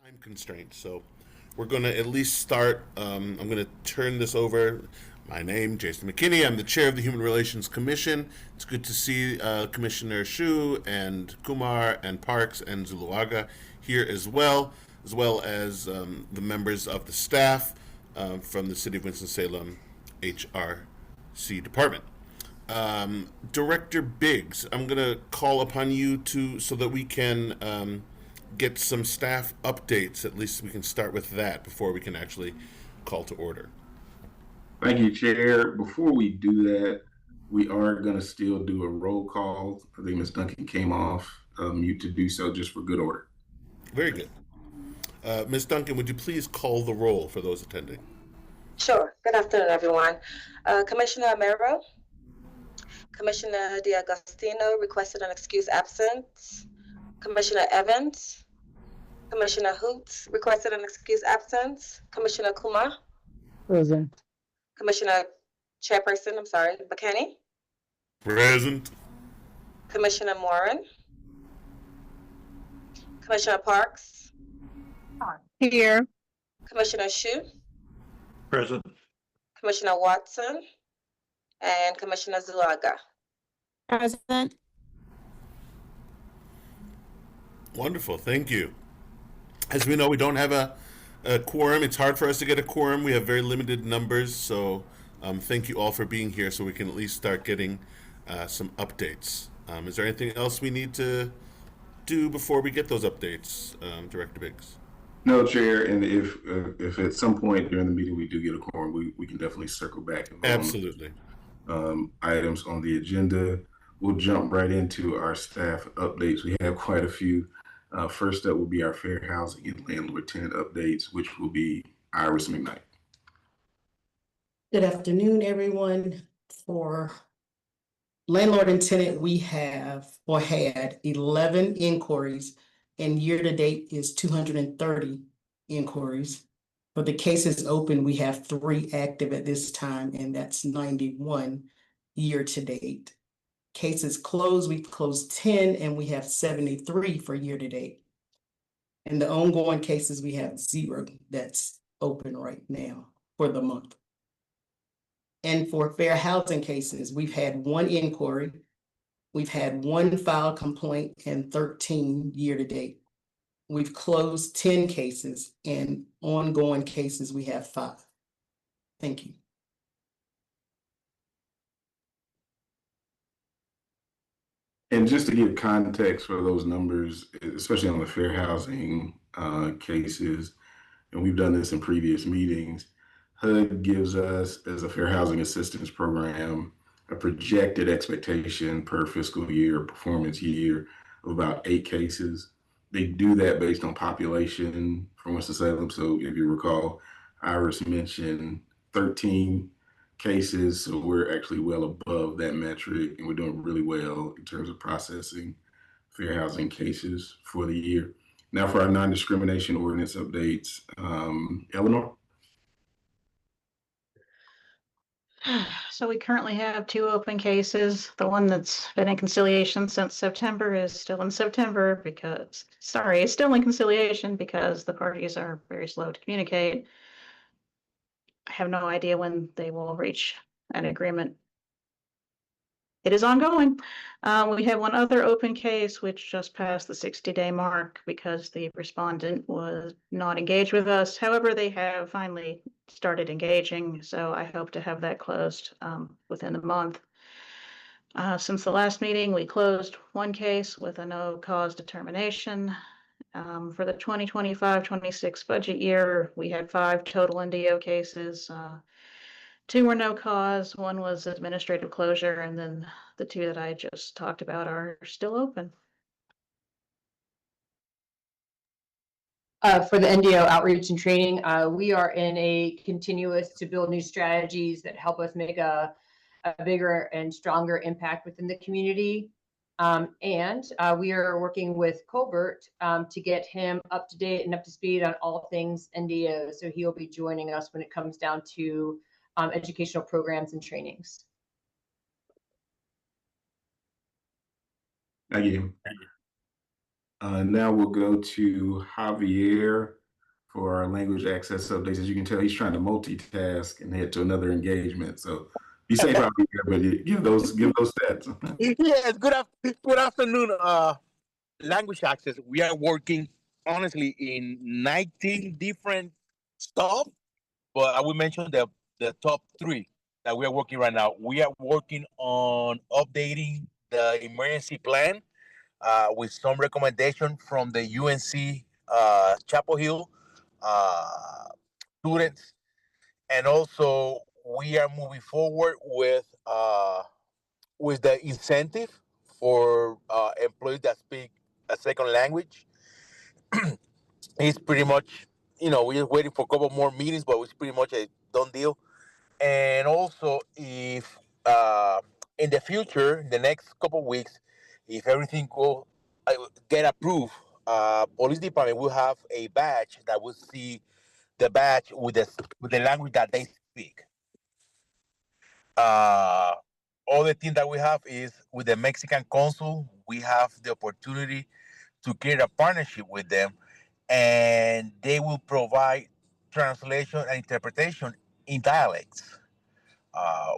time constraints, so we're going to at least start. I'm going to turn this over. My name, Jason McKinney. I'm the chair of the Human Relations Commission. It's good to see Commissioner Shu and Kumar and Parks and Zuluaga here as well as the members of the staff from the City of Winston-Salem HRC department. Director Biggs, I'm going to call upon you to so that we can get some staff updates. At least we can start with that before we can actually call to order. Thank you, Chair. Before we do that, we are going to still do a roll call. I think Ms. Duncan came off mute to do so just for good order. Very good. Ms. Duncan, would you please call the roll for those attending? Sure. Good afternoon, everyone. Commissioner Amero, Commissioner DiAgostino requested an excused absence. Commissioner Evans, Commissioner Hoots requested an excused absence. Commissioner Kumar. Present. Commissioner Chairperson, Bakani. Present. Commissioner Moran. Commissioner Parks. Here. Commissioner Shu. Present. Commissioner Watson. And Commissioner Zulaga. Present. Wonderful. Thank you. As we know, we don't have a quorum. It's hard for us to get a quorum. We have very limited numbers. So thank you all for being here so we can at least start getting some updates. Is there anything else we need to do before we get those updates, Director Biggs? No, Chair, and if at some point during the meeting we do get a quorum, we can definitely circle back. Absolutely. Items on the agenda. We'll jump right into our staff updates. We have quite a few. First up will be our fair housing and landlord tenant updates, which will be Iris McKnight. Good afternoon, everyone. For landlord and tenant, we have or had 11 inquiries, and year to date is 230 inquiries. For the cases open, we have 3 active at this time, and that's 91 year to date. Cases closed, we've closed 10, and we have 73 for year to date. And the ongoing cases, we have 0 that's open right now for the month. And for fair housing cases, we've had 1 inquiry, we've had 1 file complaint, and 13 year to date. We've closed 10 cases, and ongoing cases, we have 5. Thank you. And just to give context for those numbers, especially on the fair housing cases, and we've done this in previous meetings, HUD gives us, as a fair housing assistance program, a projected expectation per fiscal year, performance year, of about 8 cases. They do that based on population for Winston-Salem. So if you recall, Iris mentioned 13 cases, so we're actually well above that metric, and we're doing really well in terms of processing fair housing cases for the year. Now for our non-discrimination ordinance updates, Eleanor? So we currently have 2 open cases. The one that's been in conciliation since September is still in September it's still in conciliation because the parties are very slow to communicate. I have no idea when they will reach an agreement. It is ongoing. We have 1 other open case which just passed the 60-day mark because the respondent was not engaged with us. However, they have finally started engaging, so I hope to have that closed within the month. Since the last meeting, we closed 1 case with a no-cause determination. For the 2025-26 budget year, we had 5 total NDO cases. 2 were no cause, 1 was administrative closure, and then the 2 that I just talked about are still open. For the NDO outreach and training, we are in a continuous to build new strategies that help us make a bigger and stronger impact within the community. And we are working with Colbert to get him up to date and up to speed on all things NDO. So he'll be joining us when it comes down to educational programs and trainings. Thank you. Now we'll go to Javier for our language access updates. As you can tell, he's trying to multitask and head to another engagement. So be safe out there, but give those stats. Yes, good afternoon, language access. We are working honestly in 19 different stuff, but I will mention the top three that we are working right now. We are working on updating the emergency plan with some recommendation from the UNC Chapel Hill students, and also we are moving forward with the incentive for employees that speak a second language. It's pretty much, we're just waiting for a couple more meetings, but it's pretty much a done deal. And also, if in the future, the next couple weeks, if everything go get approved, police department will have a badge that will see the badge with the language that they speak. Other thing that we have is with the Mexican consul, we have the opportunity to create a partnership with them, and they will provide translation and interpretation in dialects.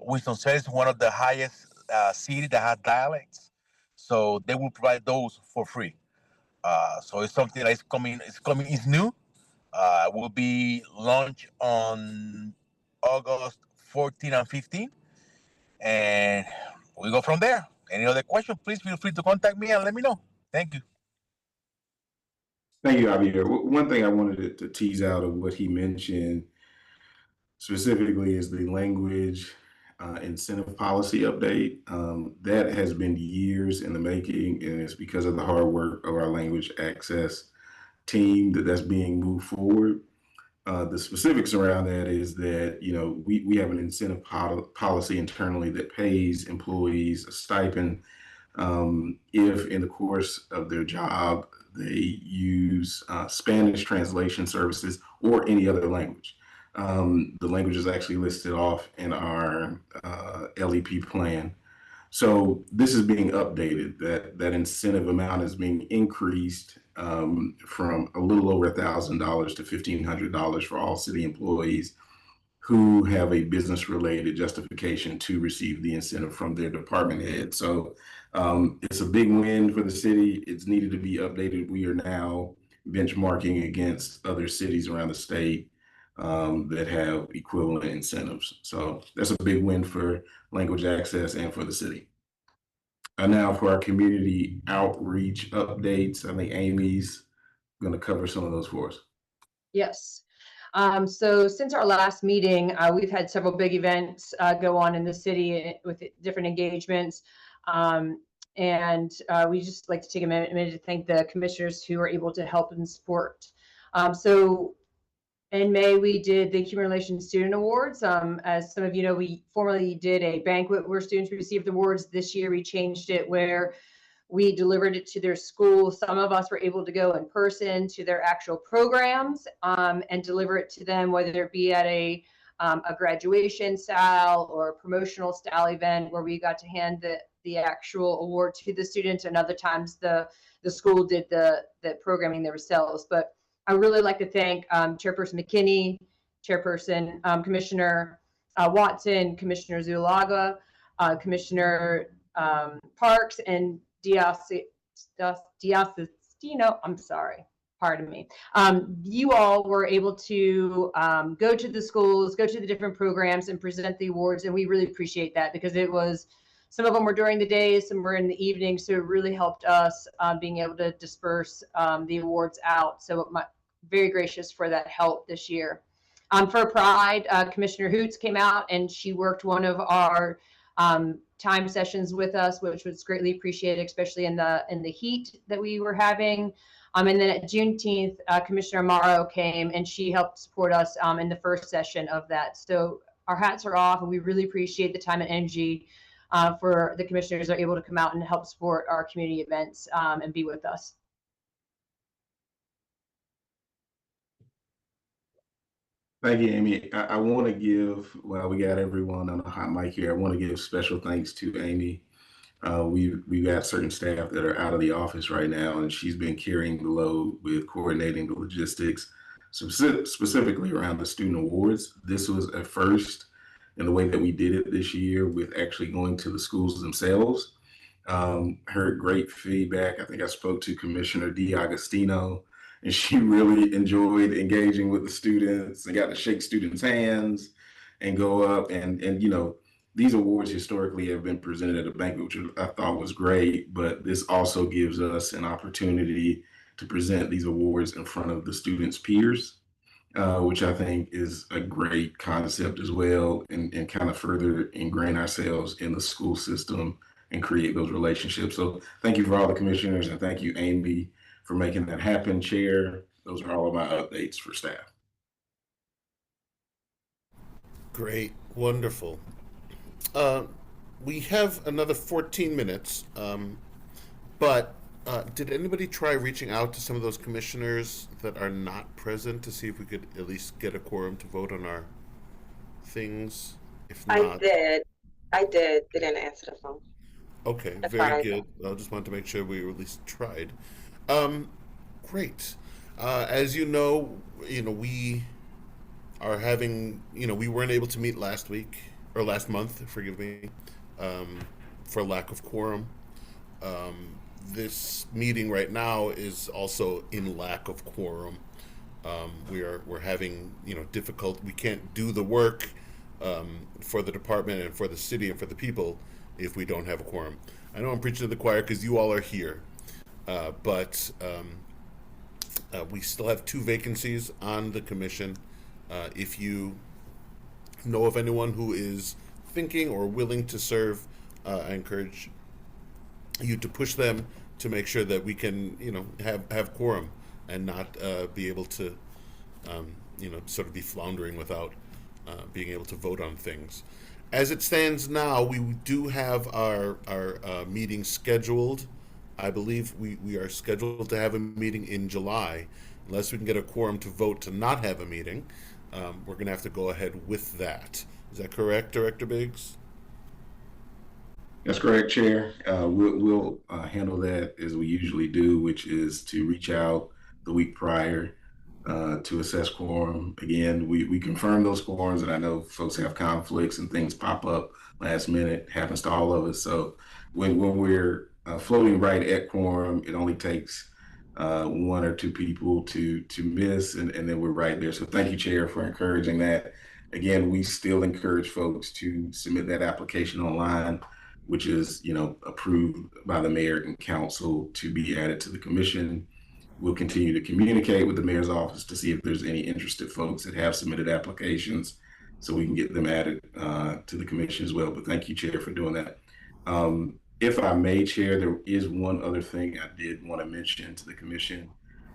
Winston-Salem is one of the highest cities that has dialects, so they will provide those for free. So it's something that is coming. It's new. Will be launched on August 14 and 15, and we go from there. Any other questions, please feel free to contact me and let me know. Thank you. Thank you, Javier. One thing I wanted to tease out of what he mentioned specifically is the language incentive policy update. That has been years in the making, and it's because of the hard work of our language access team that's being moved forward. The specifics around that is that, we have an incentive policy internally that pays employees a stipend if in the course of their job they use Spanish translation services or any other language. The language is actually listed off in our LEP plan. So this is being updated. That incentive amount is being increased from a little over $1,000 to $1,500 for all city employees who have a business-related justification to receive the incentive from their department head. So it's a big win for the city. It's needed to be updated. We are now benchmarking against other cities around the state that have equivalent incentives. So that's a big win for language access and for the city. And now for our community outreach updates, I think Amy's going to cover some of those for us. Yes. So since our last meeting, we've had several big events go on in the city with different engagements. And we just like to take a minute to thank the commissioners who are able to help and support. So in May, we did the Human Relations Student Awards. As some of you know, we formerly did a banquet where students received awards. This year, we changed it where we delivered it to their school. Some of us were able to go in person to their actual programs and deliver it to them, whether it be at a graduation style or a promotional style event where we got to hand the actual award to the students, and other times the school did the programming themselves. But I would really like to thank Chairperson McKinney, Chairperson Commissioner Watson, Commissioner Zulaga, Commissioner Parks, and Diasistino. I'm sorry, pardon me. You all were able to go to the schools, go to the different programs, and present the awards, and we really appreciate that because it was. Some of them were during the day, some were in the evening, so it really helped us being able to disperse the awards out. So very gracious for that help this year. For Pride, Commissioner Hoots came out and she worked one of our time sessions with us, which was greatly appreciated, especially in the heat that we were having. And then at Juneteenth, Commissioner Amaro came and she helped support us in the first session of that. So our hats are off, and we really appreciate the time and energy for the commissioners that are able to come out and help support our community events and be with us. Thank you, Amy. I want to give, well, we got everyone on the hot mic here. I want to give special thanks to Amy. We've got certain staff that are out of the office right now, and she's been carrying the load with coordinating the logistics specifically around the student awards. This was a first in the way that we did it this year, with actually going to the schools themselves. Heard great feedback. I think I spoke to Commissioner D'Agostino, and she really enjoyed engaging with the students and got to shake students' hands and go up and these awards historically have been presented at a banquet, which I thought was great, but this also gives us an opportunity to present these awards in front of the students' peers, which I think is a great concept as well, and kind of further ingrain ourselves in the school system and create those relationships. So thank you for all the commissioners, and thank you, Amy, for making that happen, Chair. Those are all of my updates for staff. Great, wonderful. We have another 14 minutes, but did anybody try reaching out to some of those commissioners that are not present to see if we could at least get a quorum to vote on our things? If not, I did. They didn't answer the phone. okay, That's very fine. good. I just wanted to make sure we at least tried. Great. As you know, we are having, we weren't able to meet last month, forgive me, for lack of quorum. This meeting right now is also in lack of quorum. We're having, difficult. We can't do the work for the department and for the city and for the people if we don't have a quorum. I know I'm preaching to the choir because you all are here, but we still have 2 vacancies on the commission. If you know of anyone who is thinking or willing to serve, I encourage you to push them to make sure that we can, have quorum and not be able to, sort of be floundering without being able to vote on things. As it stands now, we do have our meeting scheduled. I believe we are scheduled to have a meeting in July. Unless we can get a quorum to vote to not have a meeting, we're going to have to go ahead with that. Is that correct, Director Biggs? That's correct, Chair. We'll handle that as we usually do, which is to reach out the week prior to assess quorum. Again, we confirm those quorums, and I know folks have conflicts and things pop up last minute. It happens to all of us. So when we're floating right at quorum, it only takes 1 or 2 people to miss, and then we're right there. So thank you, Chair, for encouraging that. Again, we still encourage folks to submit that application online, which is, approved by the mayor and council to be added to the commission. We'll continue to communicate with the mayor's office to see if there's any interested folks that have submitted applications so we can get them added to the commission as well. But thank you, Chair, for doing that. If I may, Chair, there is one other thing I did want to mention to the commission.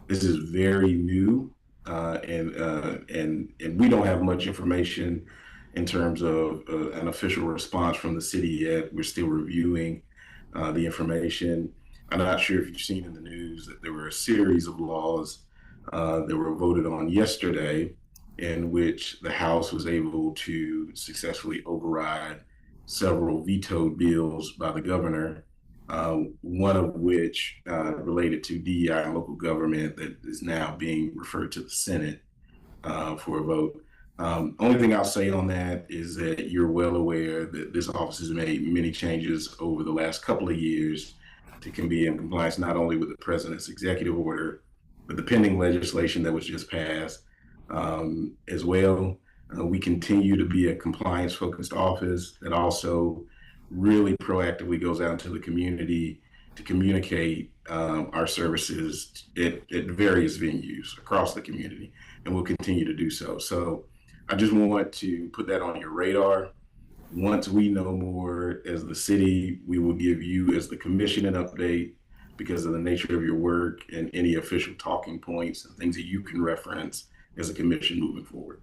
This is very new, and we don't have much information in terms of an official response from the city yet. We're still reviewing the information. I'm not sure if you've seen in the news that there were a series of laws that were voted on yesterday, in which the House was able to successfully override several vetoed bills by the governor, one of which related to DEI and local government, that is now being referred to the Senate for a vote. Only thing I'll say on that is that you're well aware that this office has made many changes over the last couple of years to be in compliance not only with the president's executive order, but the pending legislation that was just passed as well. We continue to be a compliance-focused office that also really proactively goes out into the community to communicate our services at various venues across the community, and we'll continue to do so. So I just want to put that on your radar. Once we know more as the city, we will give you as the commission an update because of the nature of your work and any official talking points and things that you can reference as a commission moving forward.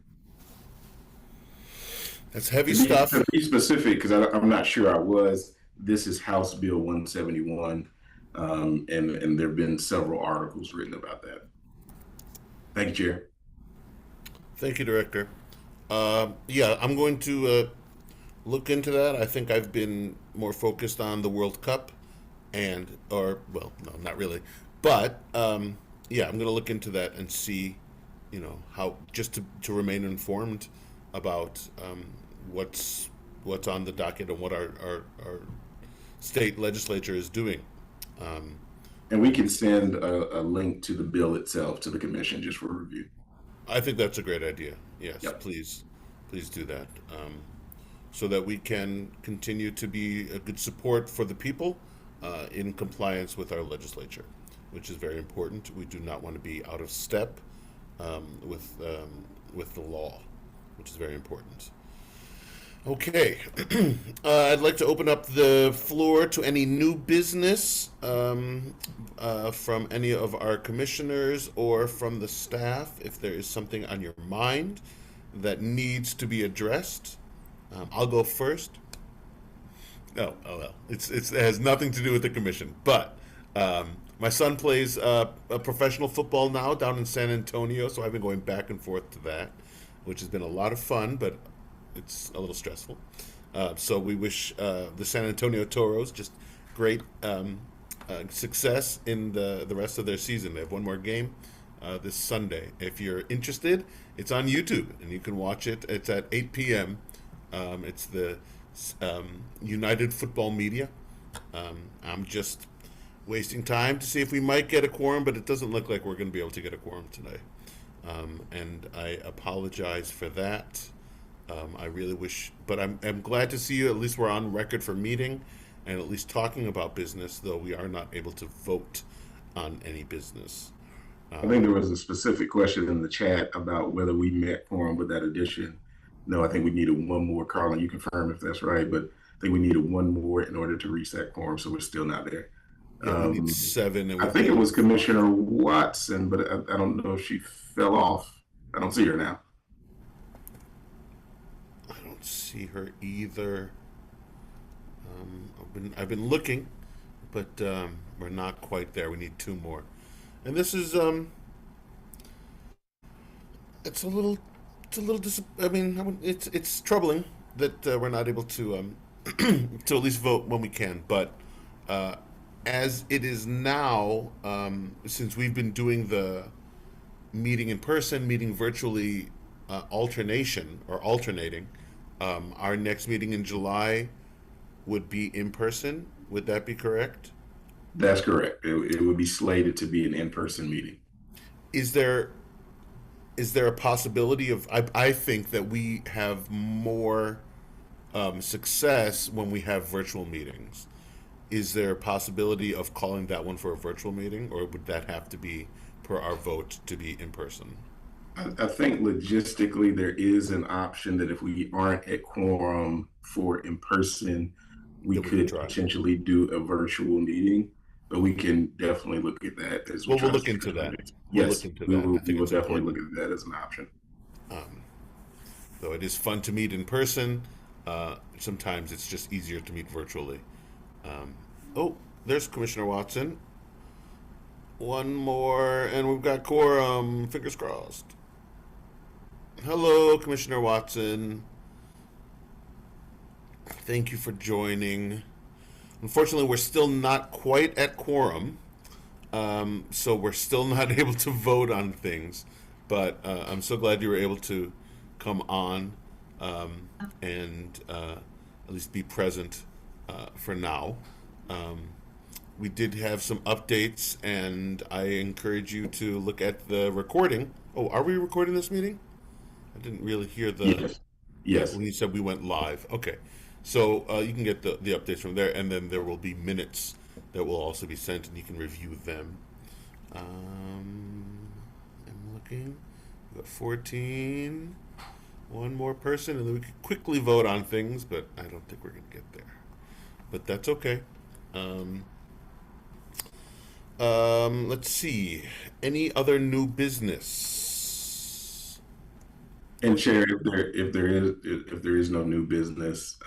That's heavy stuff. To be specific, because I'm not sure I was, this is House Bill 171, and there have been several articles written about that. Thank you, Chair. Thank you, Director. Yeah, I'm going to look into that. I think I've been more focused on the World Cup well, no, not really. But, yeah, I'm going to look into that and see how just to remain informed about what's on the docket and what our state legislature is doing. And we can send a link to the bill itself to the commission just for review. I think that's a great idea. Yes, Yep. please do that, so that we can continue to be a good support for the people in compliance with our legislature, which is very important. We do not want to be out of step with the law, which is very important. Okay, I'd like to open up the floor to any new business from any of our commissioners or from the staff. If there is something on your mind that needs to be addressed, I'll go first. Oh well, it has nothing to do with the commission, but my son plays professional football now down in San Antonio, so I've been going back and forth to that, which has been a lot of fun, but it's a little stressful. So we wish the San Antonio Toros just great success in the rest of their season. They have one more game this Sunday. If you're interested, it's on YouTube, and you can watch it. It's at 8 p.m. It's the United Football Media. I'm just wasting time to see if we might get a quorum, but it doesn't look like we're going to be able to get a quorum today. And I apologize for that. I really wish, but I'm glad to see you. At least we're on record for meeting and at least talking about business, though we are not able to vote on any business. I think there was a specific question in the chat about whether we met quorum with that addition. No, I think we needed one more. Carlin, you confirm if that's right, but I think we needed one more in order to reach that quorum, so we're still not there. Yeah, we need 7. And I think it was Commissioner Watson, but I don't know if she fell off. I don't see her now. I don't see her either. I've been looking, but we're not quite there. We need 2 more, and this is it's a little it's troubling that we're not able to to at least vote when we can. But as it is now, since we've been doing the meeting in person, meeting virtually, alternating, our next meeting in July would be in person. Would that be correct? That's correct. It would be slated to be an in-person meeting. Is there a possibility of, I think that we have more success when we have virtual meetings. Is there a possibility of calling that one for a virtual meeting, or would that have to be per our vote to be in person? I think logistically there is an option that if we aren't at quorum for in person, we could potentially do a virtual meeting, but we can definitely look at that as well. We'll look into that. Yes, we will definitely look at that as an option. Though it is fun to meet in person, sometimes it's just easier to meet virtually. Oh, there's Commissioner Watson. One more, and we've got quorum. Fingers crossed. Hello, Commissioner Watson. Thank you for joining. Unfortunately, we're still not quite at quorum, so we're still not able to vote on things. But I'm so glad you were able to come on and at least be present for now. We did have some updates, and I encourage you to look at the recording. Oh, are we recording this meeting? I didn't really hear the... Yes. When you said we went live. Okay. So you can get the updates from there, and then there will be minutes that will also be sent, and you can review them. I'm looking. We've got 14. One more person, and then we can quickly vote on things, but I don't think we're going to get there. But that's okay. Let's see. Any other new business? And Chair, if there is no new business,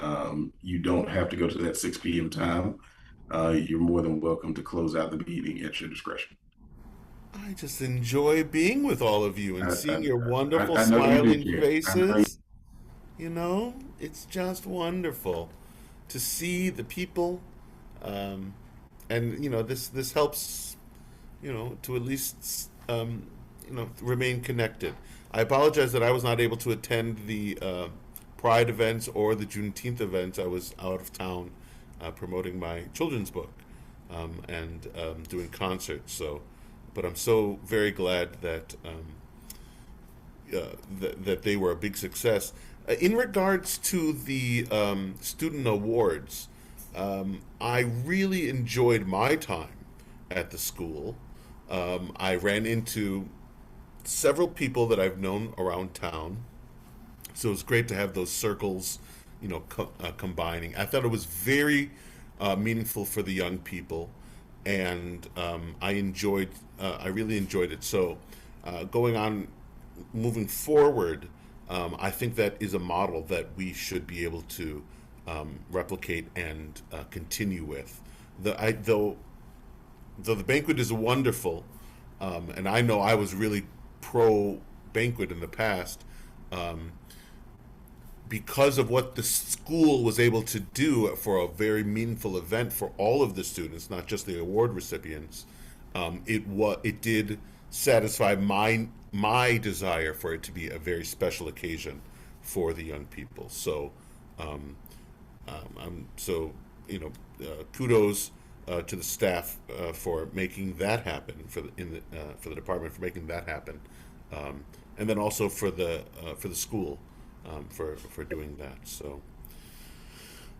you don't have to go to that 6 p.m. time. You're more than welcome to close out the meeting at your discretion. I just enjoy being with all of you and seeing your wonderful smiling faces. You know, it's just wonderful to see the people, and you know, this helps, you know, to at least remain connected. I apologize that I was not able to attend the Pride events or the Juneteenth events. I was out of town promoting my children's book and doing concerts. So, but I'm so very glad that that they were a big success. In regards to the student awards, I really enjoyed my time at the school. I ran into several people that I've known around town, so it was great to have those circles, combining. I thought it was very meaningful for the young people, and I really enjoyed it. So, going on, moving forward, I think that is a model that we should be able to replicate and continue with. Though the banquet is wonderful, and I know I was really pro banquet in the past, because of what the school was able to do for a very meaningful event for all of the students, not just the award recipients. It did satisfy my desire for it to be a very special occasion for the young people. So, kudos to the staff for making that happen, for the department for making that happen, and then also for the school for doing that. So,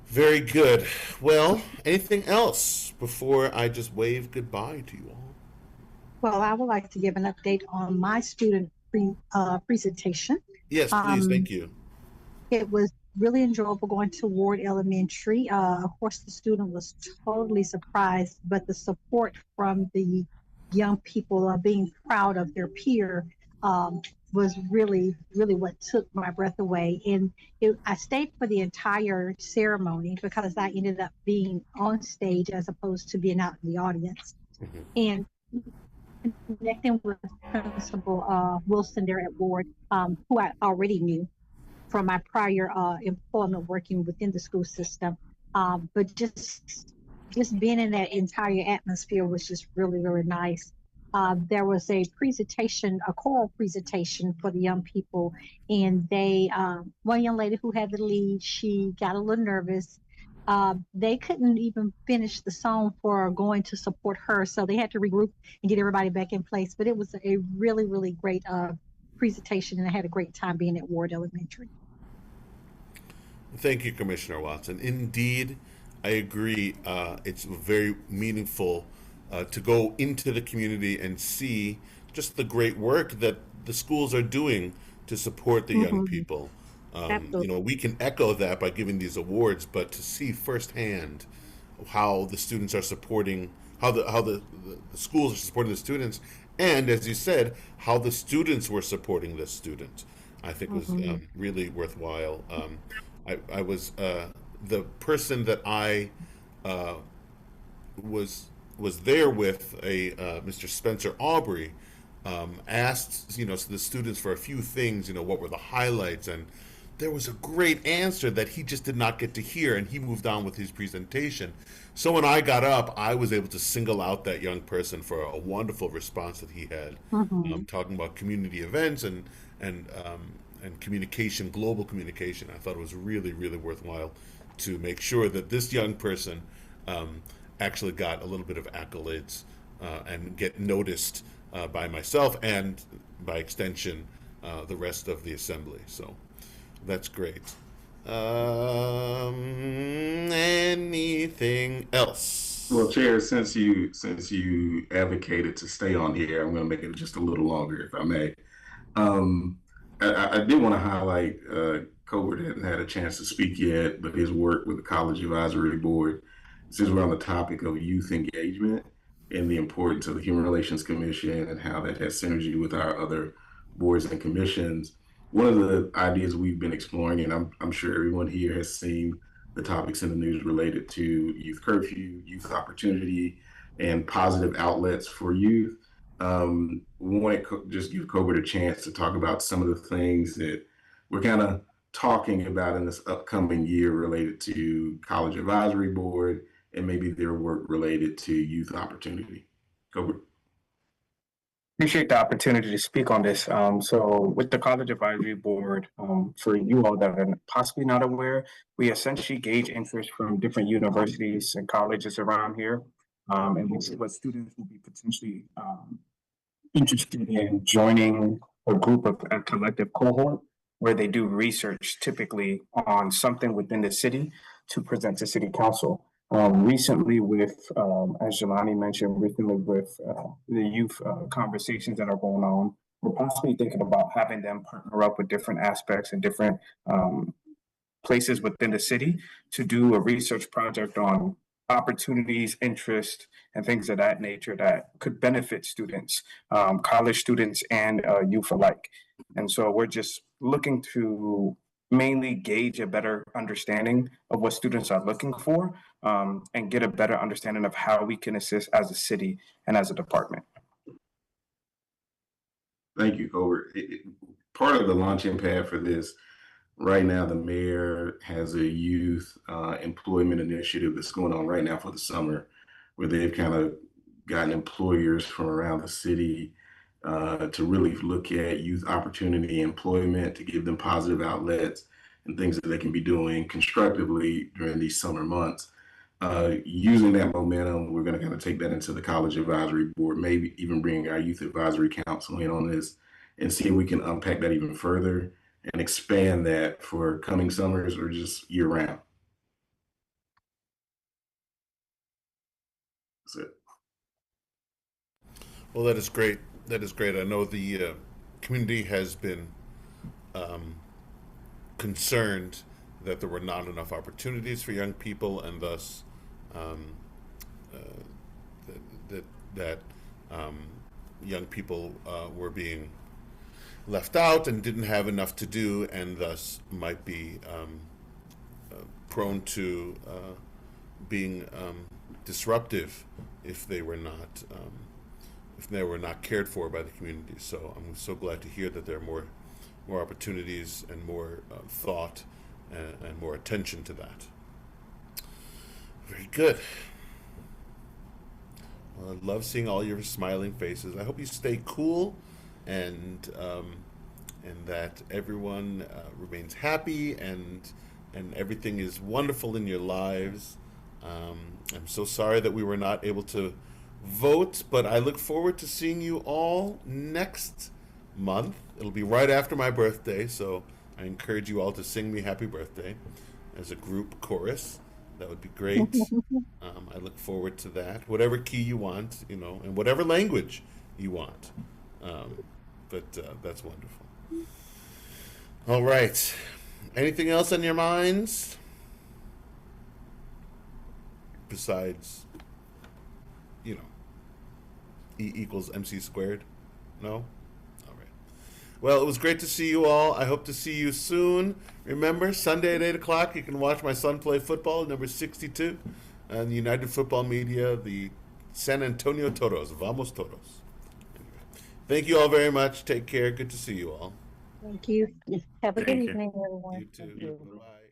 very good. Well, anything else before I just wave goodbye to you all? Well, I would like to give an update on my student presentation. Yes, please. Thank you. It was really enjoyable going to Ward Elementary. Of course, the student was totally surprised, but the support from the young people being proud of their peer was really, really what took my breath away. And I stayed for the entire ceremony because I ended up being on stage as opposed to being out in the audience. Mm-hmm. And connecting with Principal Wilson there at Ward, who I already knew from my prior employment working within the school system. But just being in that entire atmosphere was just really, really nice. There was a choral presentation for the young people, and one young lady who had the lead, she got a little nervous. They couldn't even finish the song for going to support her, so they had to regroup and get everybody back in place. But it was a really, really great presentation, and I had a great time being at Ward Elementary. Thank you, Commissioner Watson. Indeed, I agree. It's very meaningful to go into the community and see just the great work that the schools are doing to support the young people. We can echo that by giving these awards, but to see firsthand how the students are supporting, how the schools are supporting the students, and as you said, how the students were supporting the students, I think was really worthwhile. I was the person that I was there with, Mr. Spencer Aubrey, asked the students for a few things, what were the highlights, and there was a great answer that he just did not get to hear, and he moved on with his presentation. So when I got up, I was able to single out that young person for a wonderful response that he had, talking about community events and communication, global communication. I thought it was really, really worthwhile to make sure that this young person actually got a little bit of accolades and get noticed by myself and, by extension, the rest of the assembly. So that's great. Anything else? Well, Chair, since you advocated to stay on here, I'm going to make it just a little longer, if I may. I did want to highlight Colbert hadn't had a chance to speak yet, but his work with the College Advisory Board, since we're on the topic of youth engagement and the importance of the Human Relations Commission and how that has synergy with our other boards and commissions. One of the ideas we've been exploring, and I'm sure everyone here has seen the topics in the news related to youth curfew, youth opportunity, and positive outlets for youth. We want to just give Colbert a chance to talk about some of the things that we're kind of talking about in this upcoming year related to College Advisory Board and maybe their work related to youth opportunity. Colbert. Appreciate the opportunity to speak on this. So with the College Advisory Board, for you all that are possibly not aware, we essentially gauge interest from different universities and colleges around here. And we see what students will be potentially interested in joining a group of a collective cohort where they do research typically on something within the city to present to city council. Recently with, as Jelani mentioned, recently with the youth conversations that are going on, we're possibly thinking about having them partner up with different aspects and different places within the city to do a research project on opportunities, interest, and things of that nature that could benefit students, college students and youth alike. And so we're just looking to mainly gauge a better understanding of what students are looking for, and get a better understanding of how we can assist as a city and as a department. Thank you, Colbert. Part of the launching pad for this, right now, the mayor has a youth employment initiative that's going on right now for the summer, where they've kind of gotten employers from around the city to really look at youth opportunity employment, to give them positive outlets and things that they can be doing constructively during these summer months. Using that momentum, we're going to kind of take that into the College Advisory Board, maybe even bring our Youth Advisory Council in on this and see if we can unpack that even further and expand that for coming summers or just year round. That's it. Well, that is great. That is great. I know the community has been concerned that there were not enough opportunities for young people, and thus that young people were being left out and didn't have enough to do, and thus might be prone to being disruptive if they were not cared for by the community. So I'm so glad to hear that there are more opportunities and more thought and more attention to that. Very good. Well, I love seeing all your smiling faces. I hope you stay cool and that everyone remains happy and everything is wonderful in your lives. I'm so sorry that we were not able to vote, but I look forward to seeing you all next month. It'll be right after my birthday, so I encourage you all to sing me happy birthday as a group chorus. That would be great. I look forward to that. Whatever key you want, and whatever language you want. But that's wonderful. All right. Anything else on your minds? Besides, E equals MC squared? No? All right. Well, it was great to see you all. I hope to see you soon. Remember, Sunday at 8 o'clock, you can watch my son play football, number 62, on the United Football Media, the San Antonio Toros. Vamos Toros. Anyway, thank you all very much. Take care. Good to see you all. Thank you. Have a good Thank you. evening, everyone. You too. Bye.